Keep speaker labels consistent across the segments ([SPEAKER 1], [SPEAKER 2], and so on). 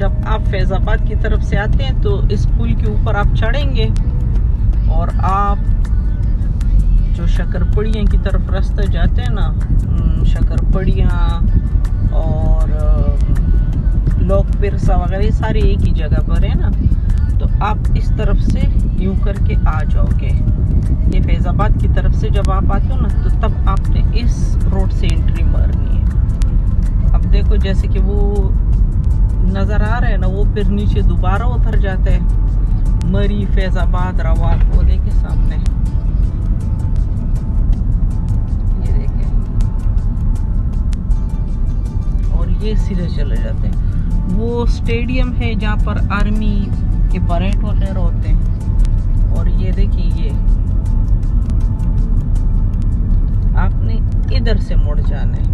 [SPEAKER 1] जब आप फैजाबाद की तरफ से आते हैं तो इस पुल के ऊपर आप चढ़ेंगे और आप जो शकरपड़ियाँ की तरफ रास्ता जाते हैं ना, शकरपड़ियाँ और लोक पिरसा वगैरह, ये सारे एक ही जगह पर है ना। तो आप इस तरफ से यूं करके आ जाओगे। ये फैजाबाद की तरफ से जब आप आते हो ना, तो तब आपने इस रोड से एंट्री मारनी है। अब देखो जैसे कि वो नज़र आ रहा है ना, वो फिर नीचे दोबारा उतर जाता है। मरी, फैजाबाद, रवात, वो देखे सामने, ये देखे, और ये सीधे चले जाते हैं। वो स्टेडियम है जहाँ पर आर्मी के परेड वगैरह होते हैं। और ये देखिए, ये आपने इधर से मुड़ जाना है।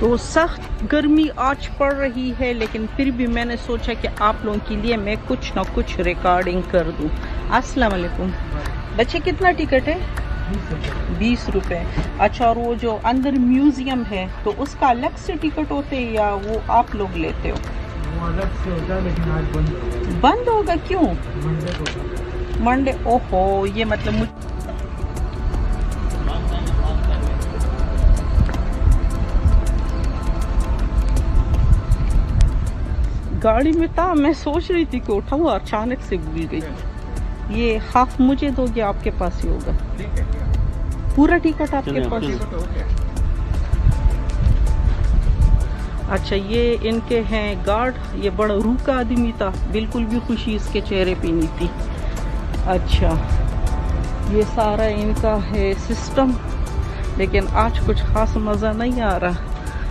[SPEAKER 1] तो सख्त गर्मी आज पड़ रही है, लेकिन फिर भी मैंने सोचा कि आप लोगों के लिए मैं कुछ ना कुछ रिकॉर्डिंग कर दूं। अस्सलाम वालेकुम। बच्चे कितना टिकट है? 20 रुपए। अच्छा, और वो जो अंदर म्यूजियम है तो उसका अलग से टिकट होते हैं या वो आप लोग लेते हो?
[SPEAKER 2] वो अलग से होता है, लेकिन आज
[SPEAKER 1] बंद होगा। क्यों? मंडे। ओहो, ये मतलब गाड़ी में था, मैं सोच रही थी कि उठाऊं, अचानक से भूल गई। ये हाफ मुझे दोगे? आपके पास ही होगा पूरा टिकट आपके पास? अच्छा, ये इनके हैं गार्ड। ये बड़ा रूखा आदमी था, बिल्कुल भी खुशी इसके चेहरे पे नहीं थी। अच्छा, ये सारा इनका है सिस्टम, लेकिन आज कुछ खास मज़ा नहीं आ रहा।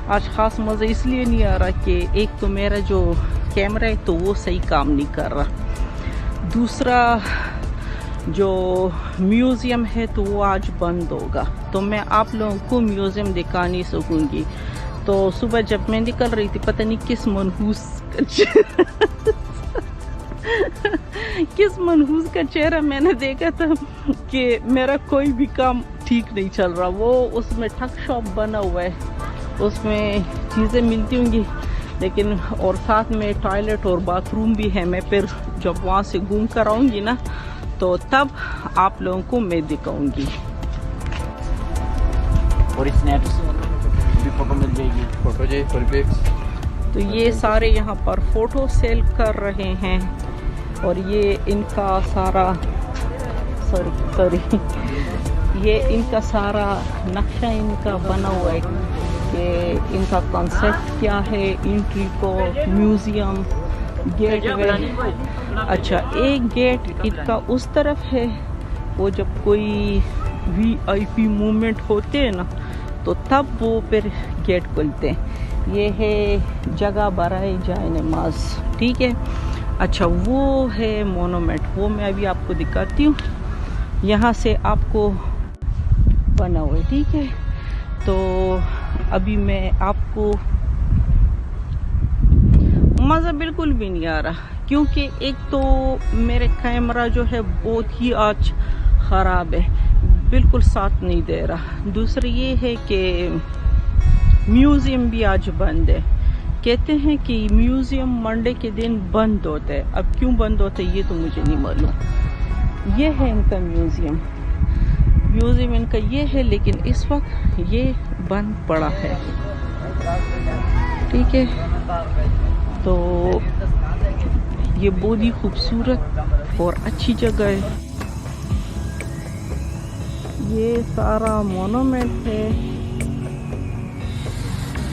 [SPEAKER 1] आज खास मज़ा इसलिए नहीं आ रहा कि एक तो मेरा जो कैमरा है तो वो सही काम नहीं कर रहा, दूसरा जो म्यूज़ियम है तो वो आज बंद होगा, तो मैं आप लोगों को म्यूज़ियम दिखा नहीं सकूँगी। तो सुबह जब मैं निकल रही थी, पता नहीं किस मनहूस का चेहरा मैंने देखा था कि मेरा कोई भी काम ठीक नहीं चल रहा। वो उसमें ठग शॉप बना हुआ है, उसमें चीज़ें मिलती होंगी, लेकिन और साथ में टॉयलेट और बाथरूम भी है। मैं फिर जब वहाँ से घूम कर आऊँगी ना, तो तब आप लोगों को मैं दिखाऊंगी।
[SPEAKER 3] और स्नैप्स भी फोटो मिल जाएगी, फोटो जी फुल पिक्स।
[SPEAKER 1] तो ये सारे यहाँ पर फ़ोटो सेल कर रहे हैं, और ये इनका सारा सॉरी ये इनका सारा नक्शा इनका बना हुआ है। कि इनका कॉन्सेप्ट क्या है, एंट्री को, म्यूज़ियम, गेट वे। अच्छा, एक गेट इनका उस तरफ है, वो जब कोई VIP मूवमेंट होते हैं ना तो तब वो फिर गेट खुलते हैं। ये है जगह बराए जाए नमाज, ठीक है। अच्छा, वो है मोनूमेंट, वो मैं अभी आपको दिखाती हूँ। यहाँ से आपको बना हुआ है, ठीक है। तो अभी मैं आपको मज़ा बिल्कुल भी नहीं आ रहा, क्योंकि एक तो मेरे कैमरा जो है बहुत ही आज ख़राब है, बिल्कुल साथ नहीं दे रहा। दूसरा ये है कि म्यूज़ियम भी आज बंद है। कहते हैं कि म्यूज़ियम मंडे के दिन बंद होता है, अब क्यों बंद होता है ये तो मुझे नहीं मालूम। ये है इनका म्यूज़ियम इनका ये है, लेकिन इस वक्त ये बंद पड़ा है, ठीक है। तो ये बहुत ही खूबसूरत और अच्छी जगह है। ये सारा मोनूमेंट है,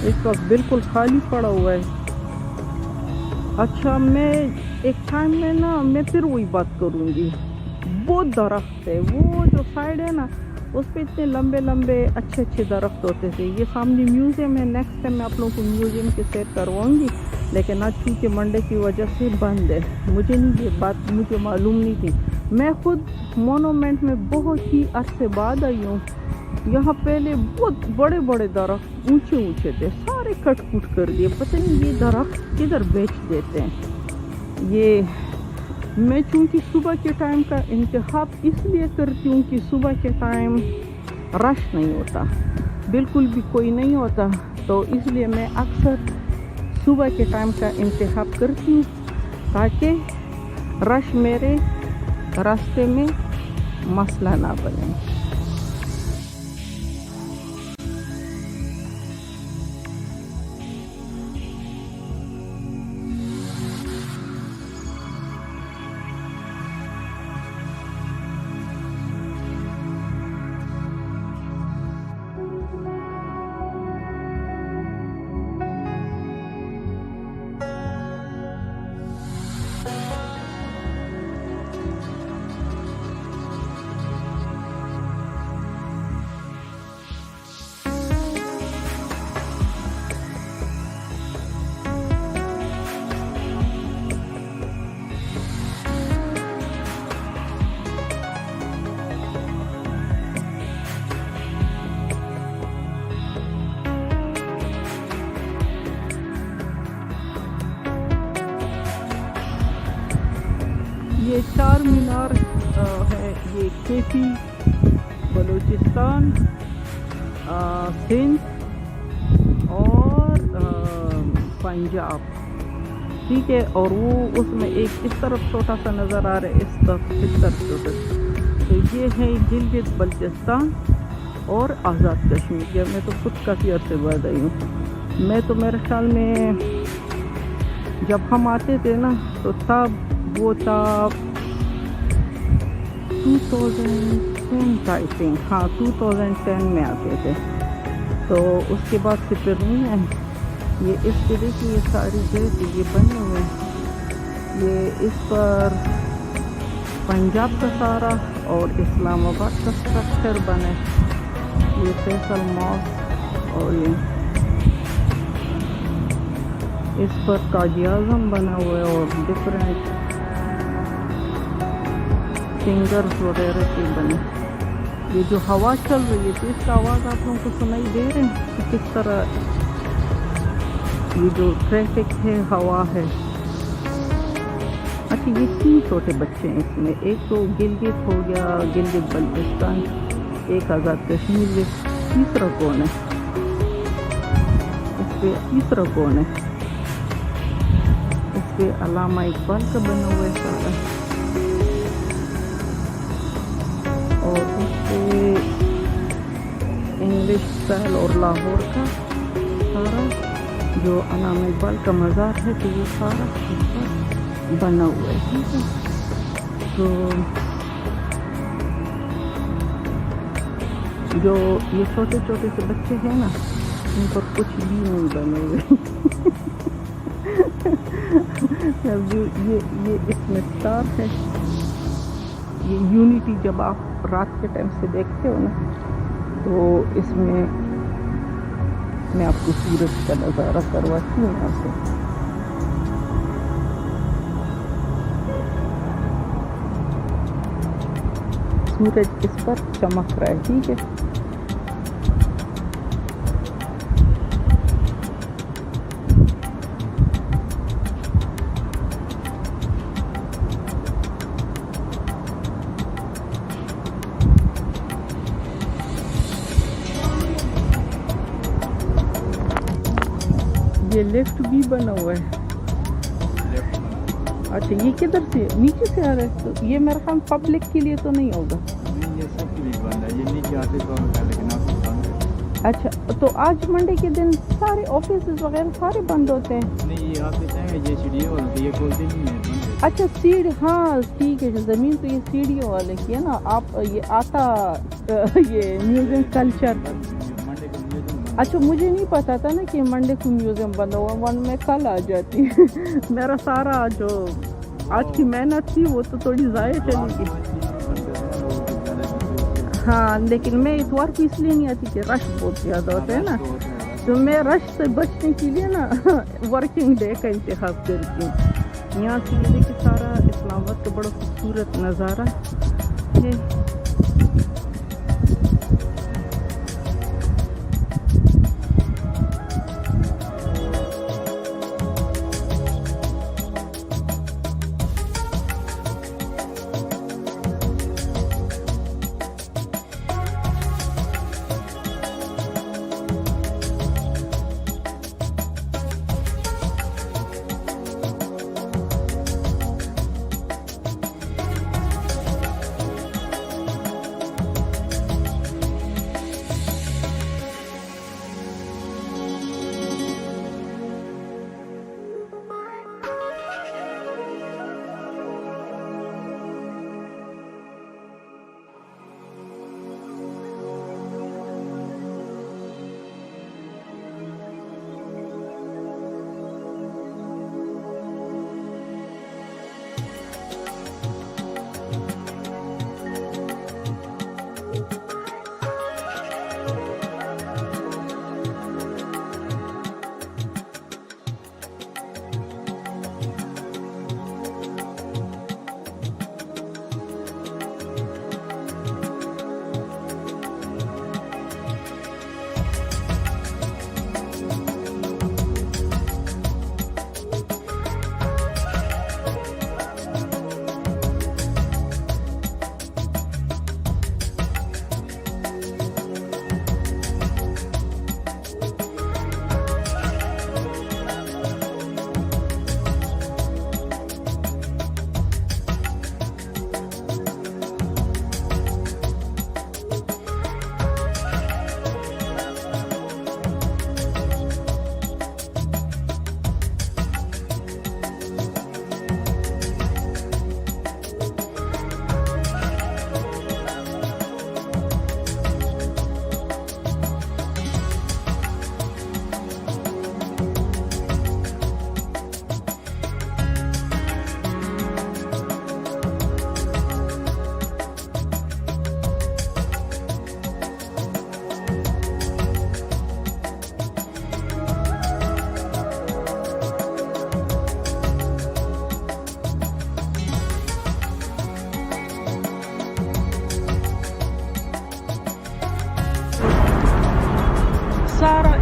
[SPEAKER 1] इस वक्त बिल्कुल खाली पड़ा हुआ है। अच्छा, मैं एक टाइम में ना मैं फिर वही बात करूँगी, बहुत दरख्त है, वो जो साइड है ना उस पे इतने लंबे लंबे अच्छे अच्छे दरख्त होते थे। ये सामने म्यूज़ियम है, नेक्स्ट टाइम मैं आप लोगों को म्यूज़ियम की सैर करवाऊँगी, लेकिन आज चूँकि मंडे की वजह से बंद है। मुझे नहीं, ये बात मुझे मालूम नहीं थी। मैं खुद मोनूमेंट में बहुत ही अरसे बाद आई हूँ। यहाँ पहले बहुत बड़े बड़े दरख्त ऊंचे ऊंचे थे, सारे कट कुट कर दिए, पता नहीं ये दरख्त किधर बेच देते हैं। ये मैं चूँकि सुबह के टाइम का इंतखाब इसलिए करती हूँ कि सुबह के टाइम रश नहीं होता, बिल्कुल भी कोई नहीं होता, तो इसलिए मैं अक्सर सुबह के टाइम का इंतखाब करती हूँ ताकि रश मेरे रास्ते में मसला ना बने। ये चार मीनार है, ये केपी, बलूचिस्तान, सिंध और पंजाब, ठीक है। और वो उसमें एक इस तरफ छोटा सा नज़र आ रहा है, इस तरफ छोटा। तो ये है गिलगित बल्तिस्तान और आज़ाद कश्मीर। जब मैं तो खुद काफ़ी अर्से बाद आई हूँ। मैं तो मेरे ख्याल में जब हम आते थे ना तो तब वो था 2010 आई थिंक, हाँ 2010 में आते थे। तो उसके बाद से फिर नहीं आए। ये इस तरह की ये सारी जगह ये बने हुए हैं। ये इस पर पंजाब का सारा और इस्लामाबाद का स्ट्रक्चर बने। ये फैसल मॉस्क और ये इस पर काजी आज़म बना हुआ है और डिफरेंट फिंगर्स वगैरह के बने। ये जो हवा चल रही है तो इसका आवाज़ आप लोगों को सुनाई दे रहे हैं कि किस तरह ये जो ट्रैफिक है, हवा है। अच्छा, ये 3 छोटे बच्चे हैं इसमें, एक तो गिलगित हो गया, गिलगित बल्तिस्तान, एक आज़ाद कश्मीर। तीसरा कौन है इस पे? तीसरा कौन है इस पे? अल्लामा इकबाल का बना हुआ है सारा। और इससे इंग्लिश स्टाइल और लाहौर का सारा जो अल्लामा इकबाल का मज़ार है तो वो सारा इस पर बना हुआ है, ठीक है। तो जो ये छोटे छोटे से बच्चे हैं ना, इन पर कुछ भी नहीं बनेगा। अब जो ये इसमें स्टार है, ये यूनिटी जब आप रात के टाइम से देखते हो ना, तो इसमें मैं आपको सूरज का नज़ारा करवाती हूँ यहाँ से। सूरज इस पर चमक रहा है, ठीक है। ये लिफ्ट भी बना हुआ है। अच्छा, ये किधर से नीचे से आ रहा है? तो ये मेरा ख्याल पब्लिक के लिए तो नहीं होगा।
[SPEAKER 2] नहीं, ये सब के लिए बंद है। ये नीचे आते तो लेकिन आप बंद है।
[SPEAKER 1] अच्छा, तो आज मंडे के दिन सारे ऑफिस वगैरह सारे बंद होते हैं?
[SPEAKER 2] नहीं, ये ऑफिस है, ये सीढ़ी वाले, ये खोलते नहीं है, बंद है।
[SPEAKER 1] अच्छा, सीढ़ी, हाँ ठीक है। ज़मीन तो ये सीढ़ियों वाले की है ना। आप ये आता ये म्यूजियम कल्चर। अच्छा, मुझे नहीं पता था ना कि मंडे को म्यूजियम बंद हुआ। वन में कल आ जाती। मेरा सारा जो आज की मेहनत थी वो तो थोड़ी ज़ाया चली गई। हाँ, लेकिन मैं इतवार को इसलिए नहीं आती कि रश बहुत ज़्यादा होता है ना, तो मैं रश से बचने के लिए ना वर्किंग डे का इंतखाब करती हूँ। यहाँ से ये देखिए सारा इस्लामाबाद का बड़ा खूबसूरत नज़ारा है।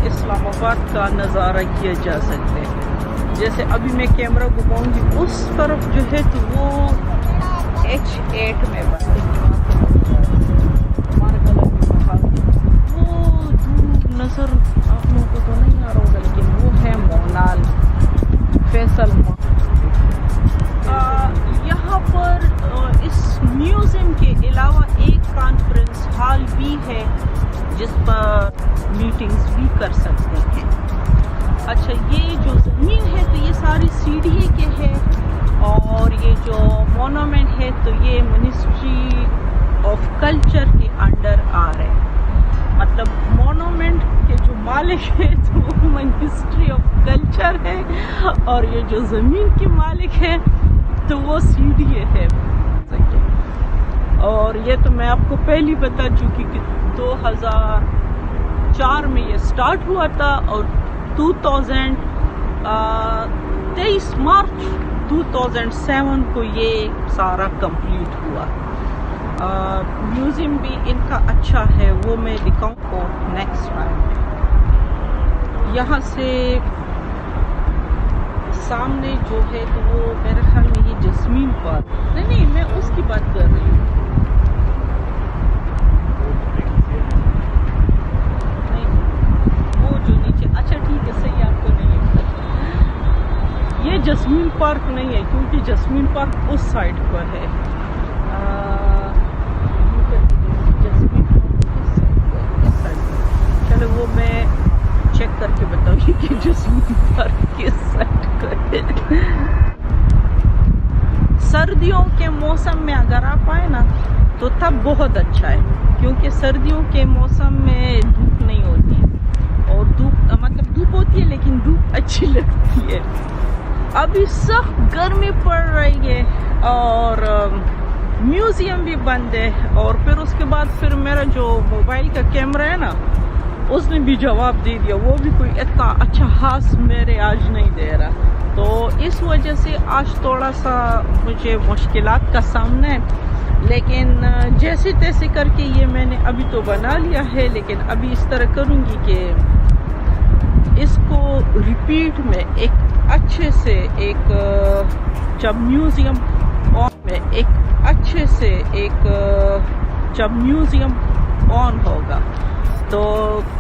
[SPEAKER 1] इस्लामाबाद का नज़ारा किया जा सकता है। जैसे अभी मैं कैमरा घुमाऊंगी उस तरफ जो है तो वो H8 में बनती है। वो दूर नज़र आप लोगों को तो नहीं आ रहा होगा, लेकिन वो है मोनाल फैसल। यहाँ पर इस म्यूज़ियम के अलावा एक कॉन्फ्रेंस हॉल भी है जिस पर मीटिंग्स भी कर सकते हैं। अच्छा, ये जो ज़मीन है तो ये सारी सीढ़ी के है, और ये जो मोनूमेंट है तो ये मिनिस्ट्री ऑफ कल्चर के अंडर आ रहे हैं। मतलब मोनूमेंट के जो मालिक देखें तो ह्यूमन हिस्ट्री ऑफ कल्चर है, और ये जो ज़मीन के मालिक है तो वो CDA है। और ये तो मैं आपको पहले बता चुकी कि 2004 में ये स्टार्ट हुआ था और 23 मार्च 2007 को ये सारा कंप्लीट हुआ। म्यूजियम भी इनका अच्छा है, वो मैं दिखाऊँ को नेक्स्ट टाइम। यहाँ से सामने जो है तो वो मेरे ख्याल में ये जस्मीन पार्क, नहीं मैं उसकी बात कर रही हूँ। नहीं, वो जो नीचे, अच्छा ठीक है, सही, आपको नहीं है। ये जस्मीन पार्क नहीं है क्योंकि जस्मीन पार्क उस साइड पर है। जस्मीन पार्क इस साइड पर। चलो वो मैं चेक करके बताऊंगी कि जस्मीन पार्क किस साइड पर है। सर्दियों के मौसम में अगर आप आए ना तो तब बहुत अच्छा है, क्योंकि सर्दियों के मौसम में धूप नहीं होती है, और धूप मतलब धूप होती है लेकिन धूप अच्छी लगती है। अभी सख्त गर्मी पड़ रही है और म्यूजियम भी बंद है, और फिर उसके बाद फिर मेरा जो मोबाइल का कैमरा है ना उसने भी जवाब दे दिया, वो भी कोई इतना अच्छा खास मेरे आज नहीं दे रहा। तो इस वजह से आज थोड़ा सा मुझे मुश्किलात का सामना है, लेकिन जैसे तैसे करके ये मैंने अभी तो बना लिया है। लेकिन अभी इस तरह करूँगी कि इसको रिपीट में एक अच्छे से एक जब म्यूज़ियम ऑन होगा तो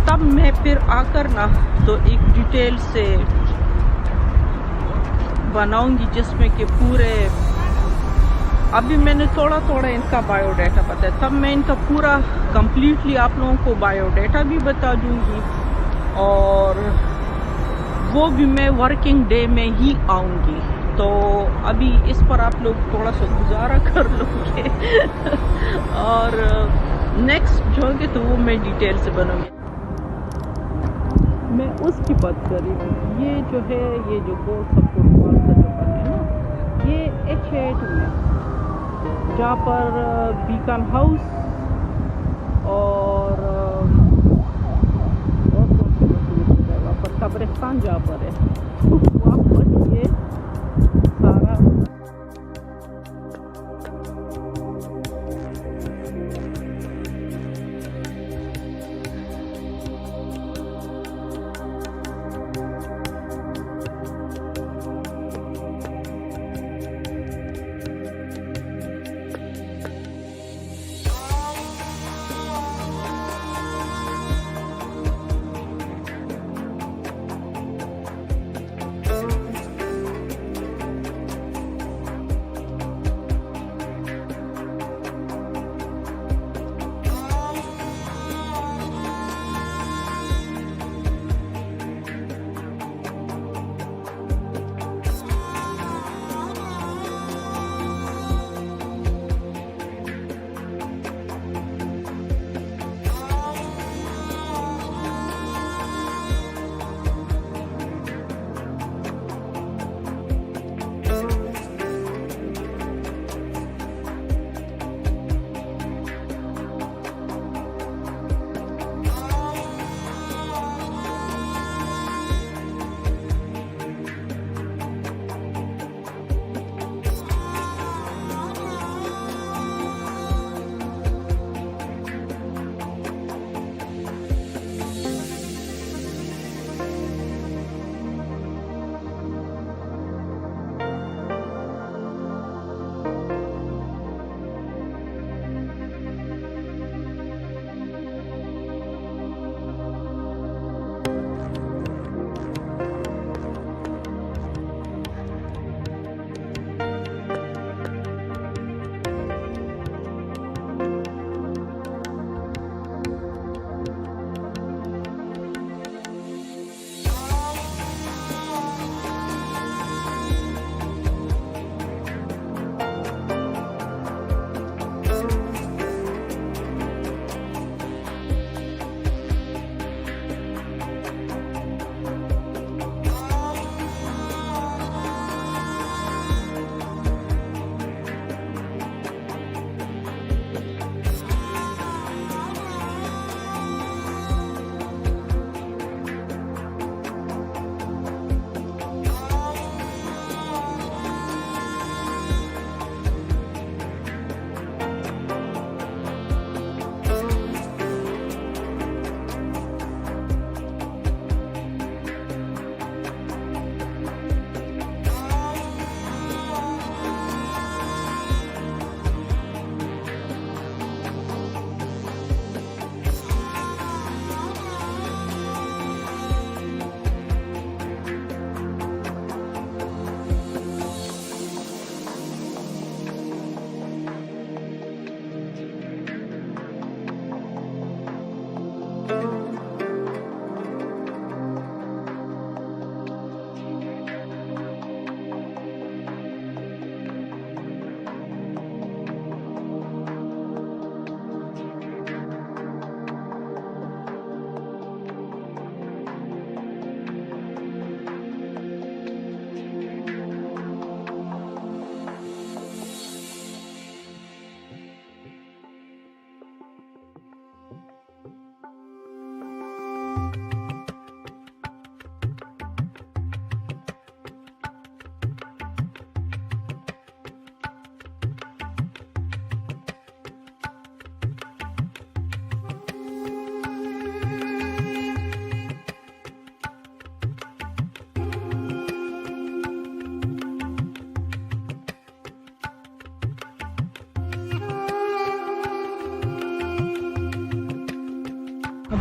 [SPEAKER 1] तब मैं फिर आकर ना तो एक डिटेल से बनाऊंगी, जिसमें कि पूरे, अभी मैंने थोड़ा थोड़ा इनका बायोडाटा बताया, तब मैं इनका पूरा कंप्लीटली आप लोगों को बायोडाटा भी बता दूंगी, और वो भी मैं वर्किंग डे में ही आऊंगी। तो अभी इस पर आप लोग थोड़ा सा गुजारा कर लोगे और नेक्स्ट जो होंगे तो वो मैं डिटेल से बनाऊंगी। मैं उसकी बात कर रही थी, ये जो है ये जो गोल फुटबॉल का जो है ना, ये H8 में जहाँ पर बीकन हाउस और कौन सी मशहूर है वहाँ पर, कब्रिस्तान जहाँ पर है वहाँ पर ये सारा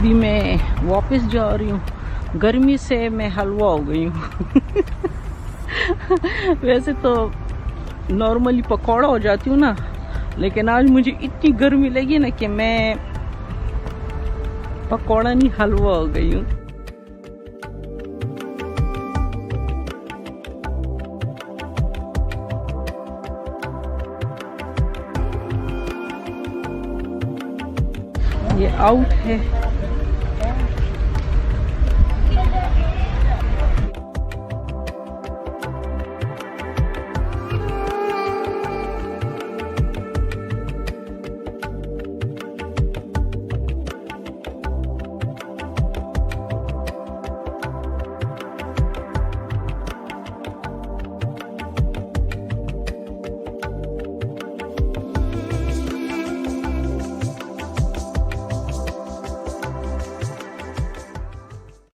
[SPEAKER 1] अभी मैं वापस जा रही हूँ। गर्मी से मैं हलवा हो गई हूँ। वैसे तो नॉर्मली पकौड़ा हो जाती हूँ ना, लेकिन आज मुझे इतनी गर्मी लगी ना कि मैं पकौड़ा नहीं हलवा हो गई हूँ। ये आउट है।